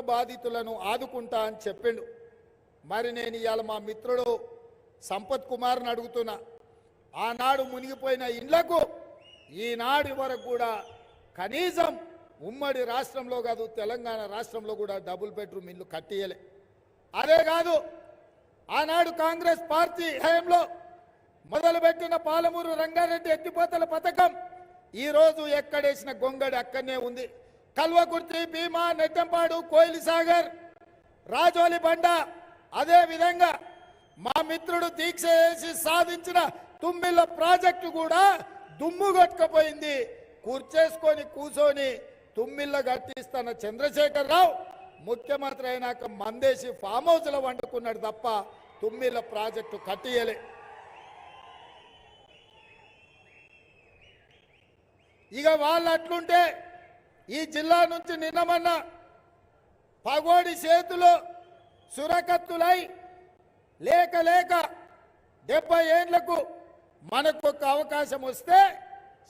బాధితులను ఆదుకుంటా అని చెప్పిండు. మరి నేను ఇవాళ మా మిత్రుడు సంపత్ కుమార్ని అడుగుతున్నా, ఆనాడు మునిగిపోయిన ఇండ్లకు ఈనాడు వరకు కూడా కనీసం ఉమ్మడి రాష్ట్రంలో కాదు తెలంగాణ రాష్ట్రంలో కూడా డబుల్ బెడ్రూమ్ ఇల్లు కట్టియలే. అదే కాదు, ఆనాడు కాంగ్రెస్ పార్టీ హయాంలో మొదలుపెట్టిన పాలమూరు రంగారెడ్డి ఎత్తిపోతల పథకం ఈరోజు ఎక్కడేసిన గొంగడి అక్కడనే ఉంది. కల్వకుర్తి, భీమా, నెట్టంపాడు, కోయిలి సాగర్, రాజోలి బండ, అదే విధంగా మా మిత్రుడు దీక్ష చేసి సాధించిన తుమ్మిళ్ళ ప్రాజెక్టు కూడా దుమ్ము కొట్టుకుపోయింది. కూర్చేసుకొని కూర్చొని తుమ్మిళ్ళ కట్టిస్తున్న చంద్రశేఖరరావు ముఖ్యమంత్రి అయినాక మందేసి ఫామ్ హౌస్లో వండుకున్నాడు తప్ప తుమ్మిళ్ళ ప్రాజెక్టు కట్టియలే. ఇక వాళ్ళు అట్లుంటే ఈ జిల్లా నుంచి నిన్నమన్న పగోడి చేతులు సురకత్తులై లేక లేక 70 ఏళ్లకు మనకు ఒక అవకాశం వస్తే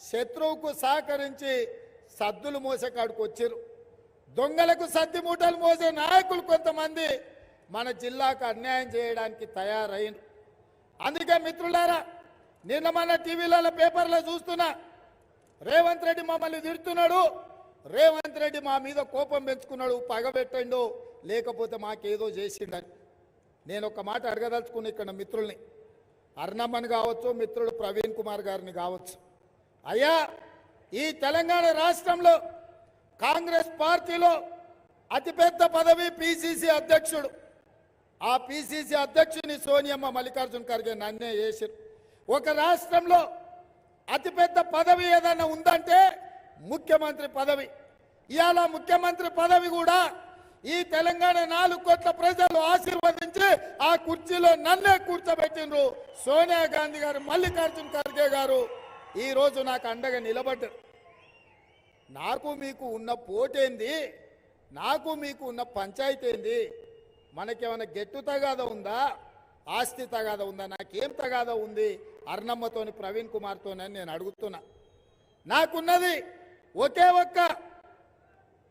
శత్రువుకు సహకరించి సద్దులు మోసేకాడికి వచ్చారు. దొంగలకు సద్ది మూటలు మోసే నాయకులు కొంతమంది మన జిల్లాకు అన్యాయం చేయడానికి తయారైన. అందుకే మిత్రులారా, నిన్న మన టీవీలలో పేపర్లో చూస్తున్నా, రేవంత్ రెడ్డి మమ్మల్ని తిడుతున్నాడు, రేవంత్ రెడ్డి మా మీద కోపం పెంచుకున్నాడు, పగబెట్టండు, లేకపోతే మాకేదో చేసిండని. నేను ఒక మాట అడగదలుచుకున్న ఇక్కడ మిత్రుల్ని, అర్ణమ్మని కావచ్చు, మిత్రుడు ప్రవీణ్ కుమార్ గారిని కావచ్చు, అయ్యా ఈ తెలంగాణ రాష్ట్రంలో కాంగ్రెస్ పార్టీలో అతిపెద్ద పదవి పిసిసి అధ్యక్షుడు. ఆ పిసిసి అధ్యక్షుని సోనియమ్మ మల్లికార్జున ఖర్గే నన్నే చేశారు. ఒక రాష్ట్రంలో అతిపెద్ద పదవి ఏదైనా ఉందంటే ముఖ్యమంత్రి పదవి. ఇవాళ ముఖ్యమంత్రి పదవి కూడా ఈ తెలంగాణ 4 కోట్ల ప్రజలు ఆశీర్వదించి ఆ కుర్చీలో నన్నే కూర్చోబెట్టిండ్రు. సోనియా గాంధీ గారు, మల్లికార్జున ఖర్గే గారు ఈరోజు నాకు అండగా నిలబడ్డారు. నాకు మీకు ఉన్న పోటేంది, నాకు మీకు ఉన్న పంచాయతీ ఏంది? మనకేమైనా గెట్టు తగాదా ఉందా, ఆస్తి తగాదా ఉందా? నాకేం తగాదా ఉంది అర్ణమ్మతోని, ప్రవీణ్ కుమార్తోనని నేను అడుగుతున్నా. నాకున్నది ఒకే ఒక్క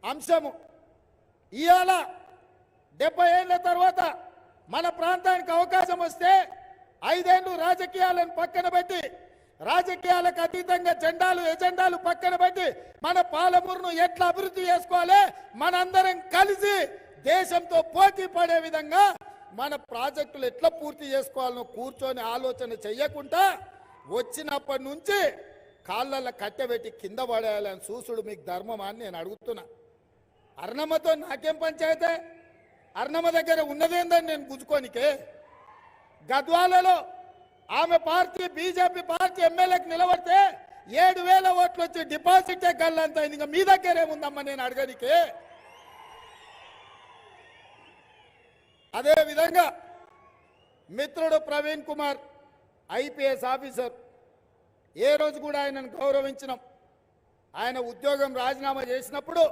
అంశము, ఇవాళ 70 ఏళ్ల తర్వాత మన ప్రాంతానికి అవకాశం వస్తే 5 ఏళ్ళు రాజకీయాలను పక్కన పెట్టి, రాజకీయాలకు అతీతంగా ఎజెండాలు పక్కన పెట్టి మన పాలమూరును ఎట్లా అభివృద్ధి చేసుకోవాలి, మనందరం కలిసి దేశంతో పోటీ పడే విధంగా మన ప్రాజెక్టులు ఎట్లా పూర్తి చేసుకోవాలనో కూర్చొని ఆలోచన చెయ్యకుండా వచ్చినప్పటి నుంచి కాళ్ళల్లో కట్టెబెట్టి కింద పడేయాలని చూసుడు మీకు ధర్మమా అని నేను అడుగుతున్నా. అర్ణమ్మతో నాకేం పంచాయతే? అర్ణమ్మ దగ్గర ఉన్నదేందని నేను గుంజుకోనికే. గద్వాలలో ఆమె పార్టీ బీజేపీ పార్టీ ఎమ్మెల్యేకి నిలబడితే 7,000 ఓట్లు వచ్చి డిపాజిటే గల్లంత అయింది. ఇంకా మీ దగ్గర ఏముందమ్మా నేను అడగనికే. అదే విధంగా మిత్రుడు ప్రవీణ్ కుమార్ ఐపీఎస్ ఆఫీసర్, ఏ రోజు కూడా ఆయనను గౌరవించినాం. ఆయన ఉద్యోగం రాజీనామా చేసినప్పుడు,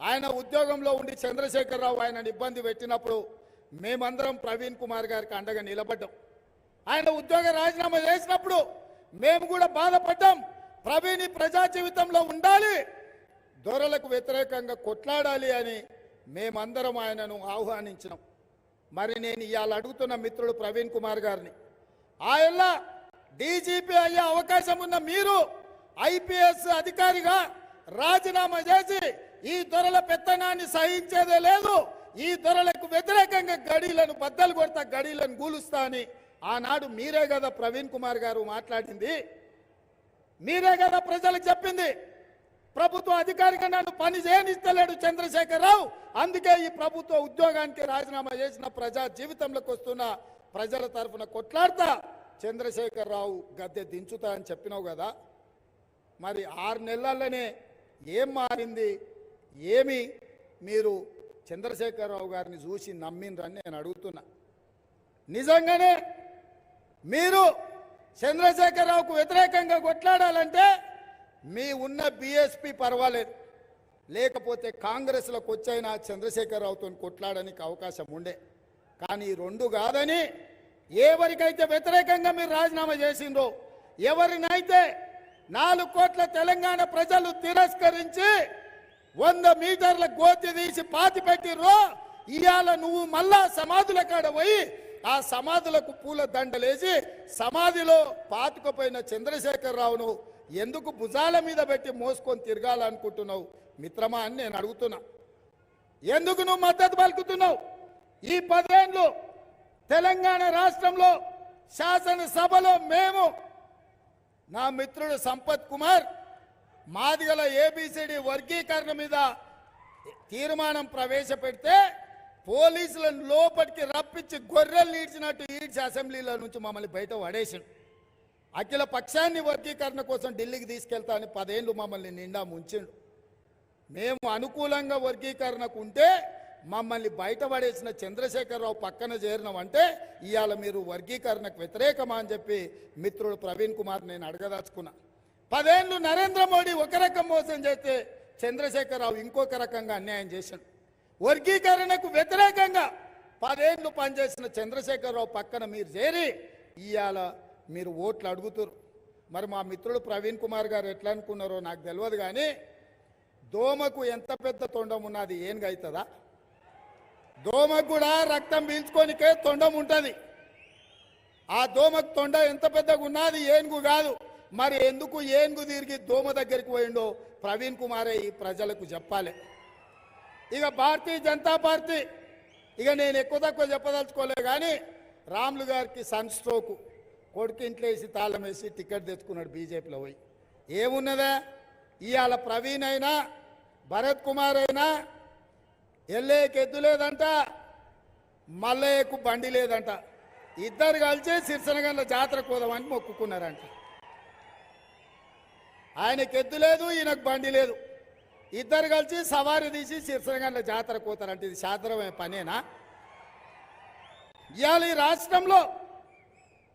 ఆయన ఉద్యోగంలో ఉండి చంద్రశేఖరరావు ఆయనను ఇబ్బంది పెట్టినప్పుడు మేమందరం ప్రవీణ్ కుమార్ గారికి అండగా నిలబడ్డాం. ఆయన ఉద్యోగ రాజీనామా చేసినప్పుడు మేము కూడా బాధపడ్డాం. ప్రవీణ్ ప్రజా జీవితంలో ఉండాలి, దొరలకు వ్యతిరేకంగా కొట్లాడాలి అని మేమందరం ఆయనను ఆహ్వానించినాం. మరి నేను ఇవాళ అడుగుతున్న మిత్రుడు ప్రవీణ్ కుమార్ గారిని, ఆయన డీజీపీ అయ్యే అవకాశం ఉన్న మీరు ఐపీఎస్ అధికారిగా రాజీనామా చేసి ఈ దొరల పెత్తనాన్ని సహించేదే లేదు, ఈ దొరలకు వ్యతిరేకంగా గడీలను బద్దలు కొడతా, గడీలను గూలుస్తా అని ఆనాడు మీరే కదా ప్రవీణ్ కుమార్ గారు మాట్లాడింది, మీరే కదా ప్రజలకు చెప్పింది. ప్రభుత్వ అధికారిగా నన్ను పని చేయనిస్తలేడు చంద్రశేఖరరావు, అందుకే ఈ ప్రభుత్వ ఉద్యోగానికి రాజీనామా చేసిన, ప్రజా జీవితంలోకి వస్తున్న ప్రజల తరఫున కొట్లాడతా చంద్రశేఖరరావు గద్దె దించుతా అని చెప్పినావు కదా. మరి 6 నెలల్లోనే ఏం మారింది? ఏమి మీరు చంద్రశేఖరరావు గారిని చూసి నమ్మిండ్రని నేను అడుగుతున్నా. నిజంగానే మీరు చంద్రశేఖరరావుకు వ్యతిరేకంగా కొట్లాడాలంటే మీ ఉన్న బీఎస్పీ పర్వాలేదు, లేకపోతే కాంగ్రెస్లోకి వచ్చైనా చంద్రశేఖరరావుతో కొట్లాడడానికి అవకాశం ఉండే. కానీ 2 కాదని ఎవరికైతే వ్యతిరేకంగా మీరు రాజీనామా చేసిండ్రో, ఎవరినైతే 4 కోట్ల తెలంగాణ ప్రజలు తిరస్కరించి 100 మీటర్ల గోతి తీసి పాతి పెట్టిర్రో ఇవాళ నువ్వు మళ్ళా సమాధుల కాడ పోయి ఆ సమాధులకు పూల దండలేసి సమాధిలో పాతుకుపోయిన చంద్రశేఖరరావును ఎందుకు భుజాల మీద పెట్టి మోసుకొని తిరగాలనుకుంటున్నావు మిత్రమా అని నేను అడుగుతున్నా. ఎందుకు నువ్వు మద్దతు పలుకుతున్నావు? ఈ 10 ఏళ్ళు తెలంగాణ రాష్ట్రంలో శాసనసభలో మేము నా మిత్రుడు సంపత్ కుమార్ మాదిగల ఏబిసిడి వర్గీకరణ మీద తీర్మానం ప్రవేశపెడితే పోలీసులను లోపలికి రప్పించి గొర్రెలు ఈడ్చినట్టు ఈడ్చి అసెంబ్లీలో నుంచి మమ్మల్ని బయట పడేసిండు. అఖిల పక్షాన్ని వర్గీకరణ కోసం ఢిల్లీకి తీసుకెళ్తా అని 10 ఏళ్ళు మమ్మల్ని నిండా ముంచిండు. మేము అనుకూలంగా వర్గీకరణకు ఉంటే మమ్మల్ని బయట పడేసిన చంద్రశేఖరరావు పక్కన చేరినామంటే ఇవాళ మీరు వర్గీకరణకు వ్యతిరేకమా అని చెప్పి మిత్రుడు ప్రవీణ్ కుమార్ నేను అడగదాచుకున్నా. 10 ఏళ్ళు నరేంద్ర మోడీ ఒక రకం మోసం చేస్తే చంద్రశేఖరరావు ఇంకొక రకంగా అన్యాయం చేశాడు. వర్గీకరణకు వ్యతిరేకంగా 10 ఏళ్ళు పనిచేసిన చంద్రశేఖరరావు పక్కన మీరు చేరి ఇవాళ మీరు ఓట్లు అడుగుతారు. మరి మా మిత్రుడు ప్రవీణ్ కుమార్ గారు ఎట్లా అనుకున్నారో నాకు తెలియదు, కానీ దోమకు ఎంత పెద్ద తొండం ఉన్నది ఏనుగు అవుతుందా? దోమకు కూడా రక్తం పీల్చుకోనికే తొండం ఉంటుంది. ఆ దోమకు తొండ ఎంత పెద్దగా ఉన్నది ఏనుగు కాదు. మరి ఎందుకు ఏనుగు తిరిగి దోమ దగ్గరికి పోయిండో ప్రవీణ్ కుమారే ఈ ప్రజలకు చెప్పాలి. ఇక భారతీయ జనతా పార్టీ ఇక నేను ఎక్కువ తక్కువ చెప్పదలుచుకోలే, కానీ రాములు గారికి సన్ స్ట్రోక్, కొడుకు ఇంట్లో వేసి తాళం వేసి టికెట్ తెచ్చుకున్నాడు బీజేపీలో పోయి. ఏమున్నదా ఇవాళ ప్రవీణ్ అయినా భరత్ కుమార్ అయినా ఎల్లేకి ఎద్దు లేదంట, మల్లయ్యకు బండి లేదంట. ఇద్దరు కలిసి సిరిసనగండ్ల జాతరకు పోదామని మొక్కుకున్నారంట. ఆయనకు ఎద్దు లేదు, ఈయనకు బండి లేదు. ఇద్దరు కలిసి సవారి తీసి సిరిసనగండ్ల జాతరకు పోతారంటే ఇది శాస్త్రమైన పనేనా? ఇవాళ ఈ రాష్ట్రంలో